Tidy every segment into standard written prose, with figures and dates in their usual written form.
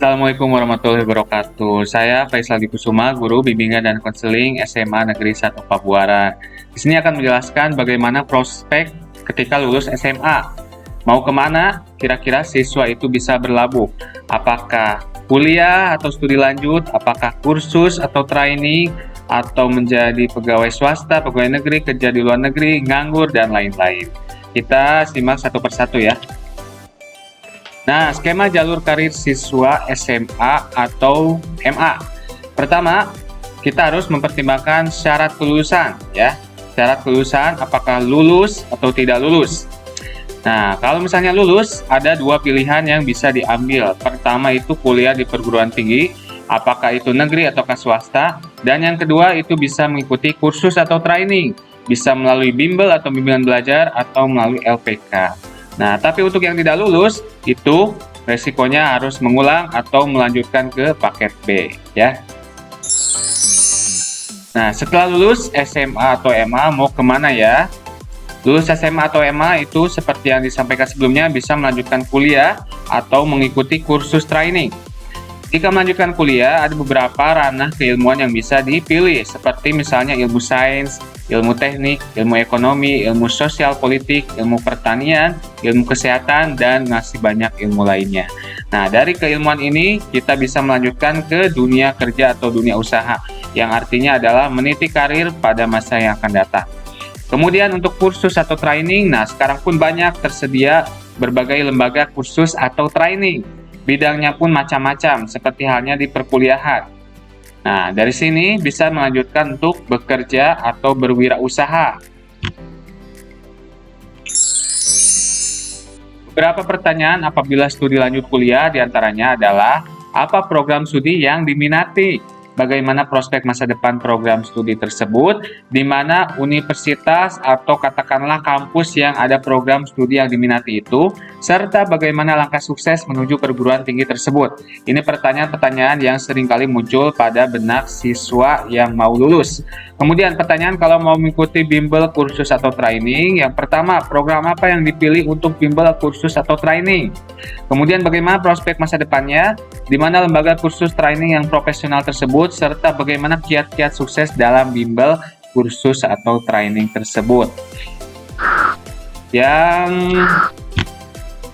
Assalamualaikum warahmatullahi wabarakatuh. Saya Faisal Dikusuma, Guru Bimbingan dan Konseling SMA Negeri 1 Pabuaran. Di sini akan menjelaskan bagaimana prospek ketika lulus SMA. Mau kemana? Kira-kira siswa itu bisa berlabuh. Apakah kuliah atau studi lanjut? Apakah kursus atau training? Atau menjadi pegawai swasta, pegawai negeri, kerja di luar negeri, nganggur, dan lain-lain. Kita simak satu persatu ya. Nah, skema jalur karir siswa SMA atau MA. Pertama, kita harus mempertimbangkan syarat kelulusan ya. Syarat kelulusan apakah lulus atau tidak lulus. Nah, kalau misalnya lulus, ada dua pilihan yang bisa diambil. Pertama itu kuliah di perguruan tinggi, apakah itu negeri ataukah swasta. Dan yang kedua itu bisa mengikuti kursus atau training. Bisa melalui bimbel atau bimbingan belajar atau melalui LPK. Nah, tapi untuk yang tidak lulus, itu resikonya harus mengulang atau melanjutkan ke paket B, ya. Nah, setelah lulus SMA atau MA, mau kemana ya? Lulus SMA atau MA itu seperti yang disampaikan sebelumnya, bisa melanjutkan kuliah atau mengikuti kursus training. Jika melanjutkan kuliah, ada beberapa ranah keilmuan yang bisa dipilih, seperti misalnya ilmu sains, ilmu teknik, ilmu ekonomi, ilmu sosial politik, ilmu pertanian, ilmu kesehatan, dan masih banyak ilmu lainnya. Nah, dari keilmuan ini, kita bisa melanjutkan ke dunia kerja atau dunia usaha, yang artinya adalah meniti karir pada masa yang akan datang. Kemudian untuk kursus atau training, nah sekarang pun banyak tersedia berbagai lembaga kursus atau training. Bidangnya pun macam-macam, seperti halnya di perkuliahan. Nah, dari sini bisa melanjutkan untuk bekerja atau berwirausaha. Beberapa pertanyaan apabila studi lanjut kuliah diantaranya adalah, apa program studi yang diminati? Bagaimana prospek masa depan program studi tersebut, di mana universitas atau katakanlah kampus yang ada program studi yang diminati itu, serta bagaimana langkah sukses menuju perguruan tinggi tersebut. Ini pertanyaan-pertanyaan yang seringkali muncul pada benak siswa yang mau lulus. Kemudian pertanyaan kalau mau mengikuti bimbel, kursus, atau training, yang pertama, program apa yang dipilih untuk bimbel, kursus, atau training? Kemudian bagaimana prospek masa depannya, di mana lembaga kursus training yang profesional tersebut, serta bagaimana kiat-kiat sukses dalam bimbel, kursus, atau training tersebut. Yang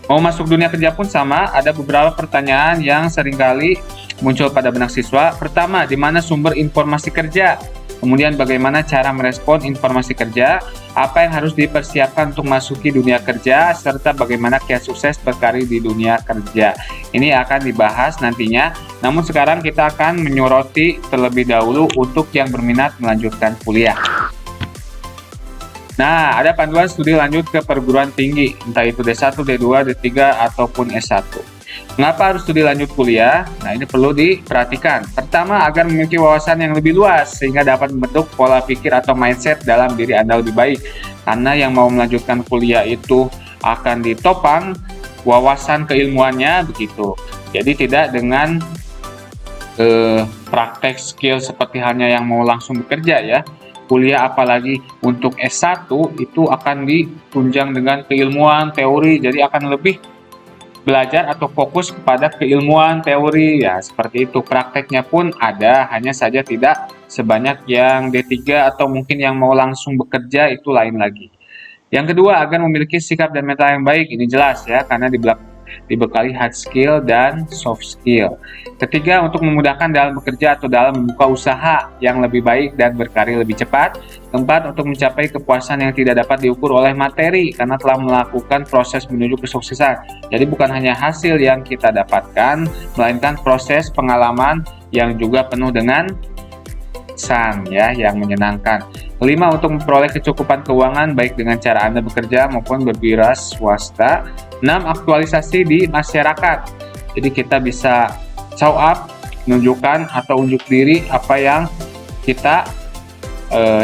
mau masuk dunia kerja pun sama, ada beberapa pertanyaan yang seringkali muncul pada benak siswa. Pertama, di mana sumber informasi kerja? Kemudian bagaimana cara merespon informasi kerja, apa yang harus dipersiapkan untuk masuki dunia kerja, serta bagaimana kiat sukses berkarir di dunia kerja. Ini akan dibahas nantinya, namun sekarang kita akan menyoroti terlebih dahulu untuk yang berminat melanjutkan kuliah. Nah, ada panduan studi lanjut ke perguruan tinggi, entah itu D1, D2, D3, ataupun S1. Mengapa harus studi lanjut kuliah? Nah, ini perlu diperhatikan. Pertama, agar memiliki wawasan yang lebih luas, sehingga dapat membentuk pola pikir atau mindset dalam diri Anda lebih baik. Karena yang mau melanjutkan kuliah itu akan ditopang wawasan keilmuannya, begitu. Jadi tidak dengan praktek skill seperti halnya yang mau langsung bekerja ya. Kuliah apalagi untuk S1 itu akan ditunjang dengan keilmuan teori, jadi akan lebih belajar atau fokus kepada keilmuan teori ya, seperti itu. Prakteknya pun ada, hanya saja tidak sebanyak yang D3 atau mungkin yang mau langsung bekerja, itu lain lagi. Yang kedua, agar memiliki sikap dan mental yang baik, ini jelas ya, karena dibekali hard skill dan soft skill. Ketiga, untuk memudahkan dalam bekerja atau dalam membuka usaha yang lebih baik dan berkarir lebih cepat. Keempat, untuk mencapai kepuasan yang tidak dapat diukur oleh materi karena telah melakukan proses menuju kesuksesan. Jadi bukan hanya hasil yang kita dapatkan, melainkan proses pengalaman yang juga penuh dengan kesan ya, yang menyenangkan. Kelima, untuk memperoleh kecukupan keuangan baik dengan cara Anda bekerja maupun berwira swasta. 6, aktualisasi di masyarakat. Jadi kita bisa show up, menunjukkan atau unjuk diri apa yang kita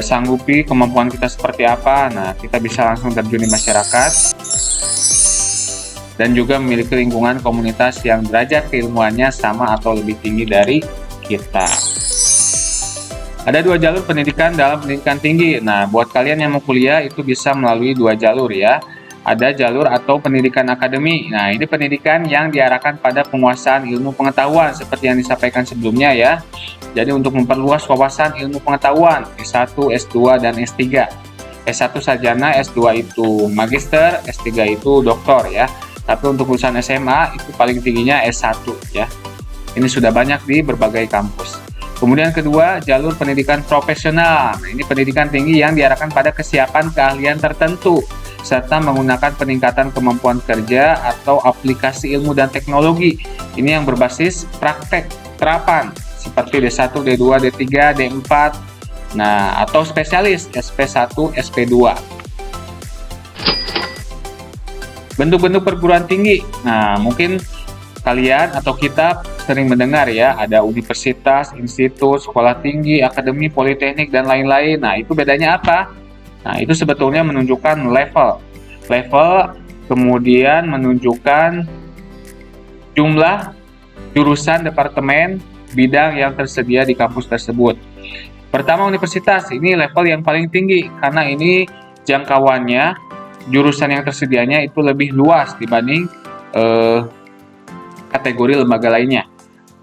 sanggupi, kemampuan kita seperti apa. Nah, kita bisa langsung terjun di masyarakat dan juga memiliki lingkungan komunitas yang derajat keilmuannya sama atau lebih tinggi dari kita. Ada dua jalur pendidikan dalam pendidikan tinggi. Nah, buat kalian yang mau kuliah itu bisa melalui dua jalur ya. ada jalur atau pendidikan akademi. Nah, ini pendidikan yang diarahkan pada penguasaan ilmu pengetahuan seperti yang disampaikan sebelumnya ya. Jadi untuk memperluas wawasan ilmu pengetahuan, S1, S2, dan S3. S1 sarjana, S2 itu magister, S3 itu doktor ya. Tapi untuk lulusan SMA itu paling tingginya S1 ya. Ini sudah banyak di berbagai kampus. Kemudian kedua, jalur pendidikan profesional. Nah, ini pendidikan tinggi yang diarahkan pada kesiapan keahlian tertentu serta menggunakan peningkatan kemampuan kerja atau aplikasi ilmu dan teknologi. Ini yang berbasis praktek terapan seperti D1, D2, D3, D4. Nah, atau spesialis SP1, SP2. Bentuk-bentuk perguruan tinggi. Nah, mungkin kalian atau kita sering mendengar ya, ada universitas, institut, sekolah tinggi, akademi, politeknik, dan lain-lain. Nah, itu bedanya apa? Nah, itu sebetulnya menunjukkan level, kemudian menunjukkan jumlah jurusan, departemen, bidang yang tersedia di kampus tersebut. Pertama, universitas, ini level yang paling tinggi, karena ini jangkauannya, jurusan yang tersedianya itu lebih luas dibanding kategori lembaga lainnya.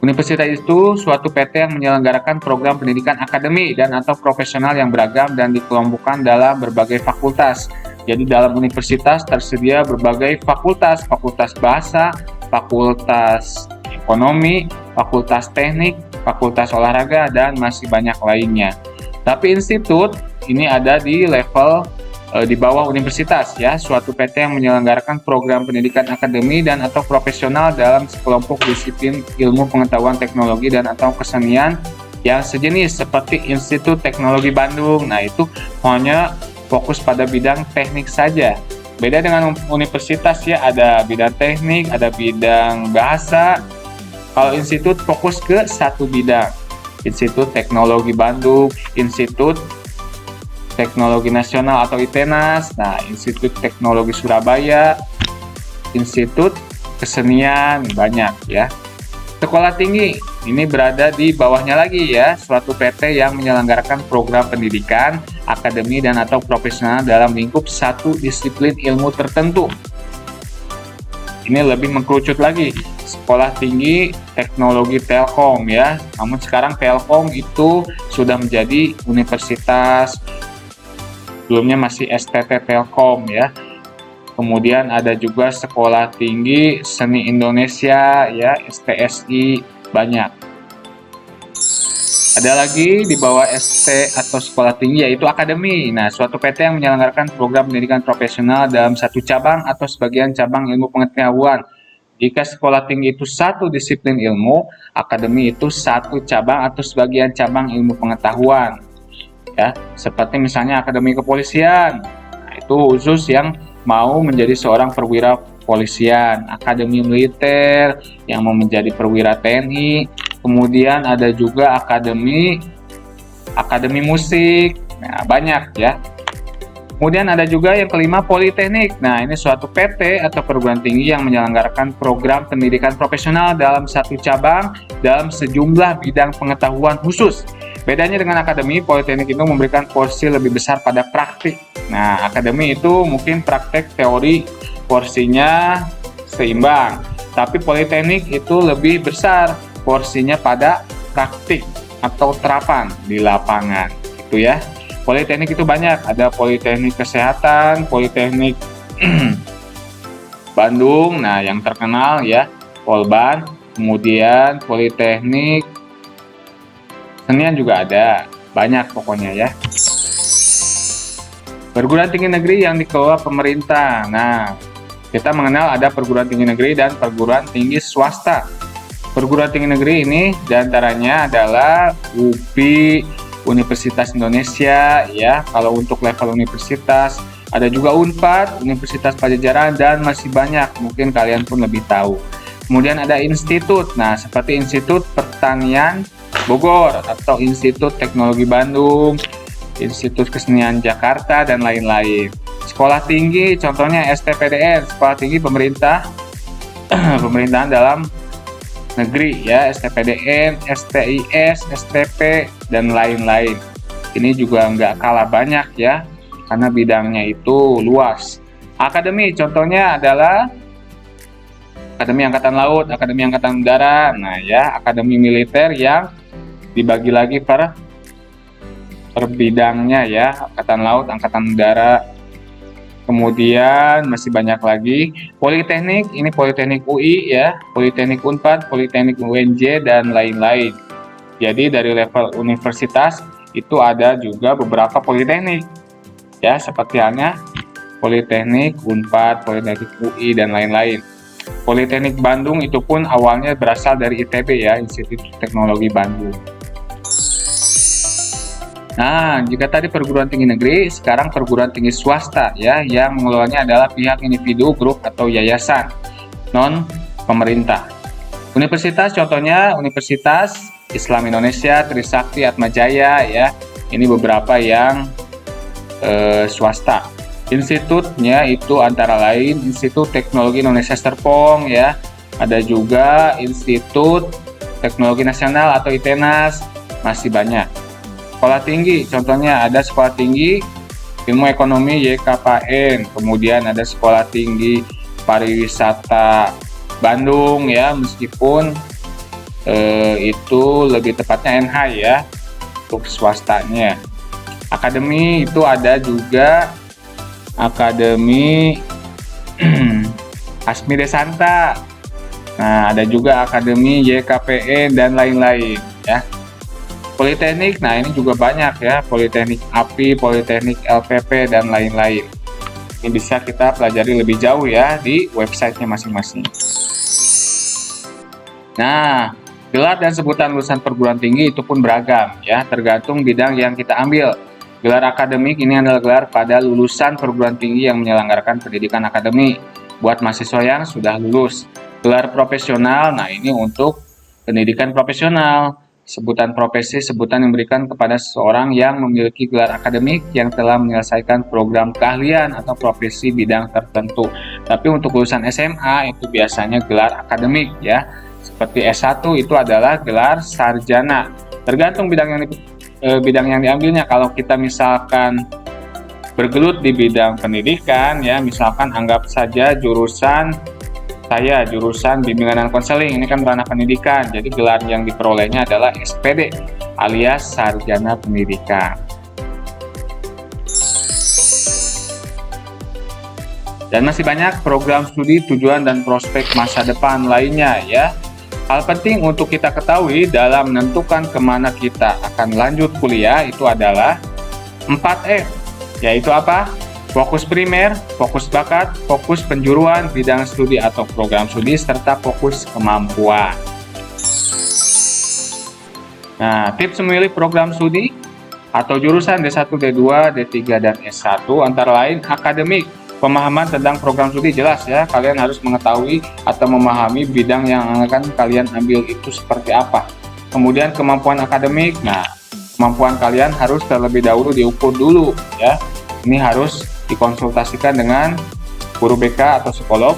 Universitas itu suatu PT yang menyelenggarakan program pendidikan akademi dan atau profesional yang beragam dan dikelompokkan dalam berbagai fakultas. Jadi dalam universitas tersedia berbagai fakultas, fakultas bahasa, fakultas ekonomi, fakultas teknik, fakultas olahraga, dan masih banyak lainnya. Tapi institut ini ada di level di bawah universitas ya, suatu PT yang menyelenggarakan program pendidikan akademi dan atau profesional dalam sekelompok disiplin ilmu pengetahuan teknologi dan atau kesenian yang sejenis seperti Institut Teknologi Bandung. Nah, itu hanya fokus pada bidang teknik saja. Beda dengan universitas ya, ada bidang teknik, ada bidang bahasa. Kalau institut fokus ke satu bidang. Institut Teknologi Bandung, Institut Teknologi Nasional atau ITENAS, nah Institut Teknologi Surabaya, Institut Kesenian, banyak ya. Sekolah tinggi, ini berada di bawahnya lagi ya, suatu PT yang menyelenggarakan program pendidikan, akademi dan atau profesional dalam lingkup satu disiplin ilmu tertentu. Ini lebih mengkerucut lagi, sekolah tinggi teknologi Telkom ya, namun sekarang Telkom itu sudah menjadi universitas. Sebelumnya masih STT Telkom ya. Kemudian ada juga Sekolah Tinggi Seni Indonesia ya, STSI, banyak. Ada lagi di bawah ST atau sekolah tinggi yaitu akademi. Nah, suatu PT yang menyelenggarakan program pendidikan profesional dalam satu cabang atau sebagian cabang ilmu pengetahuan. Jika sekolah tinggi itu satu disiplin ilmu, akademi itu satu cabang atau sebagian cabang ilmu pengetahuan. Ya, seperti misalnya Akademi Kepolisian, nah, itu khusus yang mau menjadi seorang perwira kepolisian, Akademi Militer yang mau menjadi perwira TNI, kemudian ada juga akademi musik, nah banyak ya. Kemudian ada juga yang kelima, Politeknik. Nah, ini suatu PT atau perguruan tinggi yang menyelenggarakan program pendidikan profesional dalam satu cabang dalam sejumlah bidang pengetahuan khusus. Bedanya dengan akademi, Politeknik itu memberikan porsi lebih besar pada praktik. Nah, akademi itu mungkin praktek, teori, porsinya seimbang. Tapi Politeknik itu lebih besar porsinya pada praktik atau terapan di lapangan. Itu ya. Politeknik itu banyak, ada Politeknik Kesehatan, Politeknik Bandung, nah yang terkenal ya, Polban, kemudian Politeknik Kesenian juga ada, banyak pokoknya ya. Perguruan tinggi negeri yang dikelola pemerintah. Nah, kita mengenal ada perguruan tinggi negeri dan perguruan tinggi swasta. Perguruan tinggi negeri ini diantaranya adalah UPI, Universitas Indonesia ya. Kalau untuk level universitas ada juga Unpad, Universitas Pajajaran, dan masih banyak, mungkin kalian pun lebih tahu. Kemudian ada institut, nah seperti Institut Pertanian Bogor atau Institut Teknologi Bandung, Institut Kesenian Jakarta, dan lain-lain. Sekolah tinggi contohnya STPDN, Sekolah Tinggi Pemerintah Pemerintahan Dalam Negeri ya, STPDN, STIS, STP, dan lain-lain. Ini juga nggak kalah banyak ya, karena bidangnya itu luas. Akademi contohnya adalah Akademi Angkatan Laut, Akademi Angkatan Udara. Nah ya, akademi militer yang dibagi lagi per bidangnya ya, Angkatan Laut, Angkatan Udara. Kemudian masih banyak lagi. Politeknik, ini Politeknik UI ya, Politeknik Unpad, Politeknik UNJ dan lain-lain. Jadi dari level universitas itu ada juga beberapa politeknik ya, seperti halnya Politeknik Unpad, Politeknik UI dan lain-lain. Politeknik Bandung itu pun awalnya berasal dari ITB ya, Institut Teknologi Bandung. Nah, jika tadi perguruan tinggi negeri, sekarang perguruan tinggi swasta ya, yang mengelolanya adalah pihak individu, grup atau yayasan non pemerintah. Universitas contohnya Universitas Islam Indonesia, Trisakti, Atmajaya ya. Ini beberapa yang swasta. Institutnya itu antara lain Institut Teknologi Indonesia Serpong ya, ada juga Institut Teknologi Nasional atau ITENAS, masih banyak. Sekolah tinggi, contohnya ada Sekolah Tinggi Ilmu Ekonomi YKPN, kemudian ada Sekolah Tinggi Pariwisata Bandung ya, meskipun itu lebih tepatnya NH ya untuk swastanya. Akademi itu ada juga Akademi Asmi Desanta. Nah, ada juga Akademi YKPN dan lain-lain ya. Politeknik, nah ini juga banyak ya, Politeknik API, Politeknik LPP dan lain-lain. Ini bisa kita pelajari lebih jauh ya di websitenya masing-masing. Nah, gelar dan sebutan lulusan perguruan tinggi itu pun beragam ya, tergantung bidang yang kita ambil. Gelar akademik ini adalah gelar pada lulusan perguruan tinggi yang menyelenggarakan pendidikan akademik buat mahasiswa yang sudah lulus. Gelar profesional, nah ini untuk pendidikan profesional. Sebutan profesi, sebutan yang diberikan kepada seseorang yang memiliki gelar akademik yang telah menyelesaikan program keahlian atau profesi bidang tertentu. Tapi untuk lulusan SMA itu biasanya gelar akademik ya. Seperti S1 itu adalah gelar sarjana. Tergantung bidang yang diambilnya. Kalau kita misalkan bergelut di bidang pendidikan ya, misalkan anggap saja jurusan bimbingan dan konseling, ini kan ranah pendidikan, jadi gelar yang diperolehnya adalah SPD alias sarjana pendidikan. Dan masih banyak program studi, tujuan dan prospek masa depan lainnya ya. Hal penting untuk kita ketahui dalam menentukan kemana kita akan lanjut kuliah itu adalah 4F, yaitu apa? Fokus primer, fokus bakat, fokus penjuruan, bidang studi atau program studi, serta fokus kemampuan. Nah, tips memilih program studi atau jurusan D1, D2, D3, dan S1 antara lain akademik. Pemahaman tentang program studi jelas ya, kalian harus mengetahui atau memahami bidang yang akan kalian ambil itu seperti apa. Kemudian kemampuan akademik, nah kemampuan kalian harus terlebih dahulu diukur dulu ya. Ini harus dikonsultasikan dengan guru BK atau psikolog.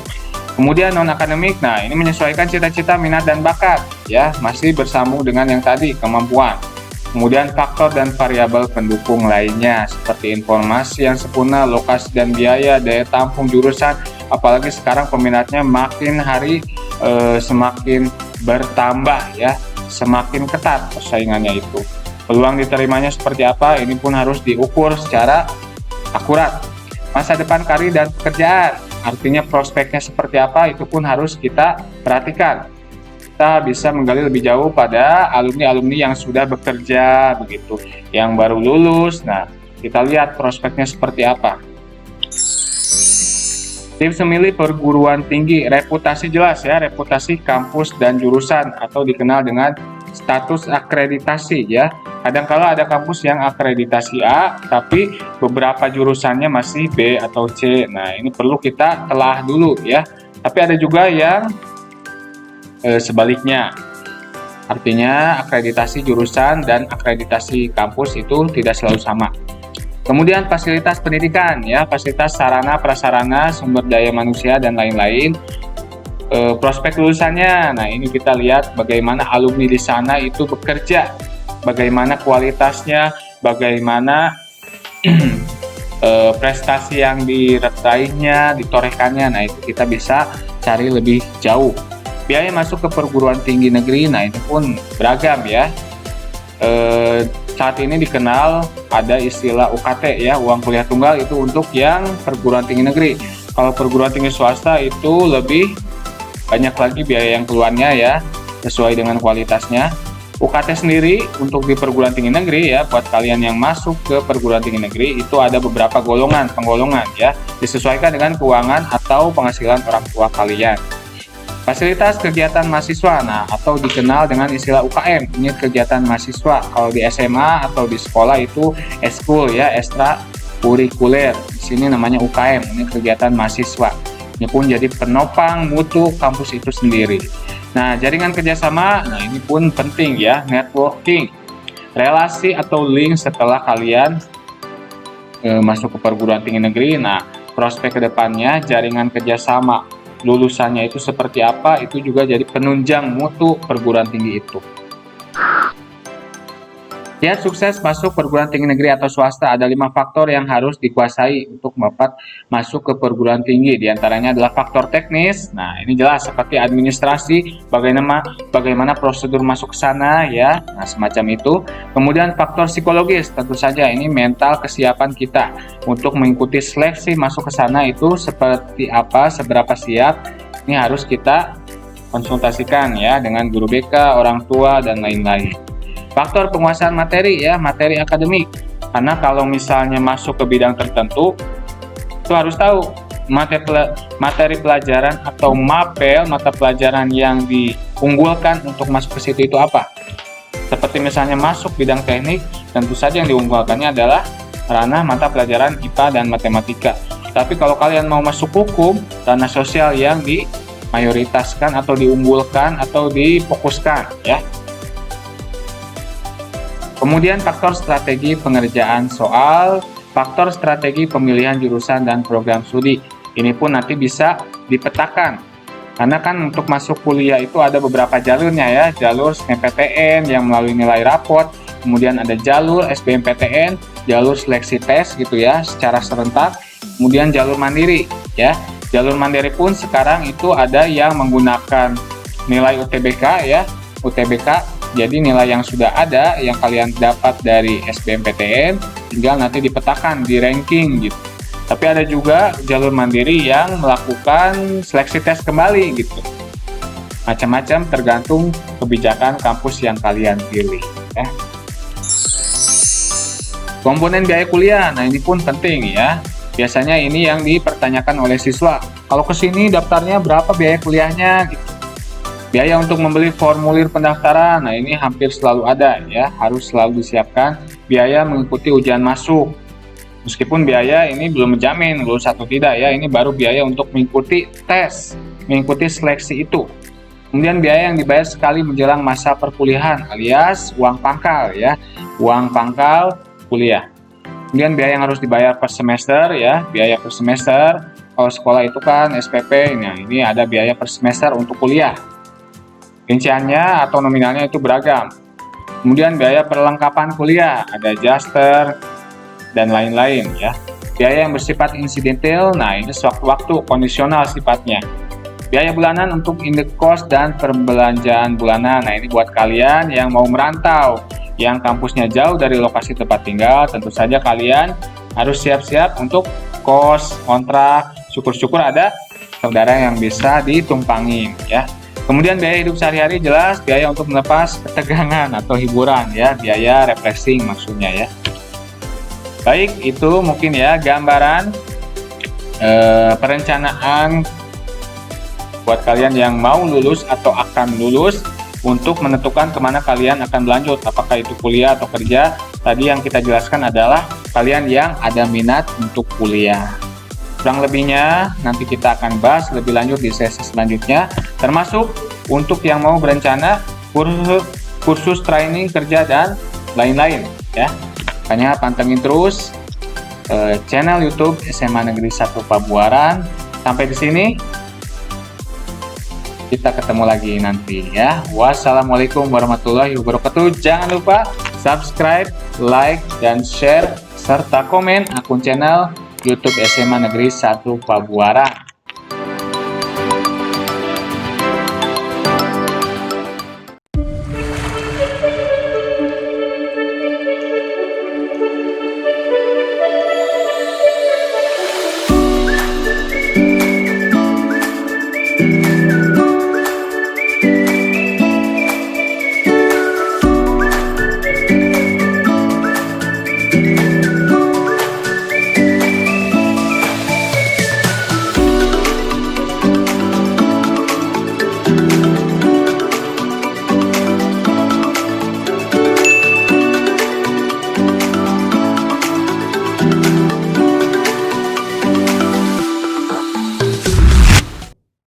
Kemudian non-akademik, nah ini menyesuaikan cita-cita, minat, dan bakat ya, masih bersambung dengan yang tadi, kemampuan. Kemudian faktor dan variabel pendukung lainnya seperti informasi yang sempurna, lokasi dan biaya, daya tampung jurusan, apalagi sekarang peminatnya makin hari semakin bertambah ya, semakin ketat persaingannya itu. Peluang diterimanya seperti apa, ini pun harus diukur secara akurat. Masa depan karir dan pekerjaan, artinya prospeknya seperti apa, itu pun harus kita perhatikan. Kita bisa menggali lebih jauh pada alumni-alumni yang sudah bekerja begitu, yang baru lulus. Nah, kita lihat prospeknya seperti apa. Tips memilih perguruan tinggi, reputasi jelas ya, reputasi kampus dan jurusan atau dikenal dengan status akreditasi ya. Kadang-kala ada kampus yang akreditasi A, tapi beberapa jurusannya masih B atau C. Nah, ini perlu kita telah dulu ya. Tapi ada juga yang sebaliknya. Artinya akreditasi jurusan dan akreditasi kampus itu tidak selalu sama. Kemudian fasilitas pendidikan ya, fasilitas sarana, prasarana, sumber daya manusia dan lain-lain. Prospek lulusannya, nah ini kita lihat bagaimana alumni di sana itu bekerja, bagaimana kualitasnya, bagaimana prestasi yang diraihnya, ditorehkannya. Nah, itu kita bisa cari lebih jauh. Biaya masuk ke perguruan tinggi negeri, nah ini pun beragam ya. Saat ini dikenal ada istilah UKT ya, uang kuliah tunggal, itu untuk yang perguruan tinggi negeri. Kalau perguruan tinggi swasta itu lebih banyak lagi biaya yang keluarnya ya, sesuai dengan kualitasnya. UKT sendiri untuk di perguruan tinggi negeri ya, buat kalian yang masuk ke perguruan tinggi negeri itu ada beberapa penggolongan ya, disesuaikan dengan keuangan atau penghasilan orang tua kalian. Fasilitas kegiatan mahasiswa, nah atau dikenal dengan istilah UKM, ini kegiatan mahasiswa. Kalau di SMA atau di sekolah itu eskul ya, ekstra kurikuler. Di sini namanya UKM, ini kegiatan mahasiswa. Ini pun jadi penopang mutu kampus itu sendiri. Nah, jaringan kerjasama, nah ini pun penting ya, networking, relasi atau link setelah kalian masuk ke perguruan tinggi negeri. Nah, prospek kedepannya, jaringan kerjasama, lulusannya itu seperti apa, itu juga jadi penunjang mutu perguruan tinggi itu. Biar sukses masuk perguruan tinggi negeri atau swasta, ada 5 faktor yang harus dikuasai untuk dapat masuk ke perguruan tinggi. Di antaranya adalah faktor teknis. Nah, ini jelas seperti administrasi, bagaimana prosedur masuk ke sana ya. Nah, semacam itu. Kemudian faktor psikologis, tentu saja ini mental kesiapan kita untuk mengikuti seleksi masuk ke sana itu seperti apa, seberapa siap. Ini harus kita konsultasikan ya dengan guru BK, orang tua dan lain-lain. Faktor penguasaan materi ya, materi akademik. Karena kalau misalnya masuk ke bidang tertentu, itu harus tahu materi pelajaran atau mapel, mata pelajaran yang diunggulkan untuk masuk ke situ itu apa. Seperti misalnya masuk bidang teknik, tentu saja yang diunggulkannya adalah ranah mata pelajaran IPA dan matematika. Tapi kalau kalian mau masuk hukum, ranah sosial yang dimayoritaskan atau diunggulkan atau difokuskan ya. Kemudian faktor strategi pengerjaan soal, faktor strategi pemilihan jurusan dan program studi. Ini pun nanti bisa dipetakan. Karena kan untuk masuk kuliah itu ada beberapa jalurnya ya, jalur SNMPTN yang melalui nilai raport, kemudian ada jalur SBMPTN, jalur seleksi tes gitu ya, secara serentak, kemudian jalur mandiri ya. Jalur mandiri pun sekarang itu ada yang menggunakan nilai UTBK ya, UTBK. Jadi nilai yang sudah ada yang kalian dapat dari SBMPTN tinggal nanti dipetakan di ranking gitu. Tapi ada juga jalur mandiri yang melakukan seleksi tes kembali gitu. Macam-macam tergantung kebijakan kampus yang kalian pilih ya. Komponen biaya kuliah, nah ini pun penting ya. Biasanya ini yang dipertanyakan oleh siswa. Kalau kesini daftarnya berapa biaya kuliahnya gitu. Biaya untuk membeli formulir pendaftaran, nah ini hampir selalu ada ya, harus selalu disiapkan. Biaya mengikuti ujian masuk, meskipun biaya ini belum menjamin lulus atau tidak ya, ini baru biaya untuk mengikuti tes, mengikuti seleksi itu. Kemudian biaya yang dibayar sekali menjelang masa perkuliahan alias uang pangkal ya, uang pangkal kuliah. Kemudian biaya yang harus dibayar per semester ya, biaya per semester. Kalau sekolah itu kan SPP, nah ini ada biaya per semester untuk kuliah. Rinciannya atau nominalnya itu beragam. Kemudian biaya perlengkapan kuliah, ada jaster dan lain-lain ya. Biaya yang bersifat insidental, nah ini sewaktu-waktu, kondisional sifatnya. Biaya bulanan untuk indekos dan perbelanjaan bulanan, nah ini buat kalian yang mau merantau, yang kampusnya jauh dari lokasi tempat tinggal, tentu saja kalian harus siap-siap untuk kos, kontrak. Syukur-syukur ada saudara yang bisa ditumpangin ya. Kemudian biaya hidup sehari-hari jelas, biaya untuk melepas ketegangan atau hiburan ya, biaya refreshing maksudnya ya. Baik, itu mungkin ya gambaran perencanaan buat kalian yang mau lulus atau akan lulus untuk menentukan kemana kalian akan berlanjut, apakah itu kuliah atau kerja. Tadi yang kita jelaskan adalah kalian yang ada minat untuk kuliah. Kurang lebihnya nanti kita akan bahas lebih lanjut di sesi selanjutnya, termasuk untuk yang mau berencana kursus training kerja dan lain-lain ya. Makanya pantengin terus channel YouTube SMA Negeri 1 Pabuaran. Sampai di sini kita ketemu lagi nanti ya. Wassalamualaikum warahmatullahi wabarakatuh. Jangan lupa subscribe, like, dan share serta komen akun channel YouTube SMA Negeri 1 Pabuaran.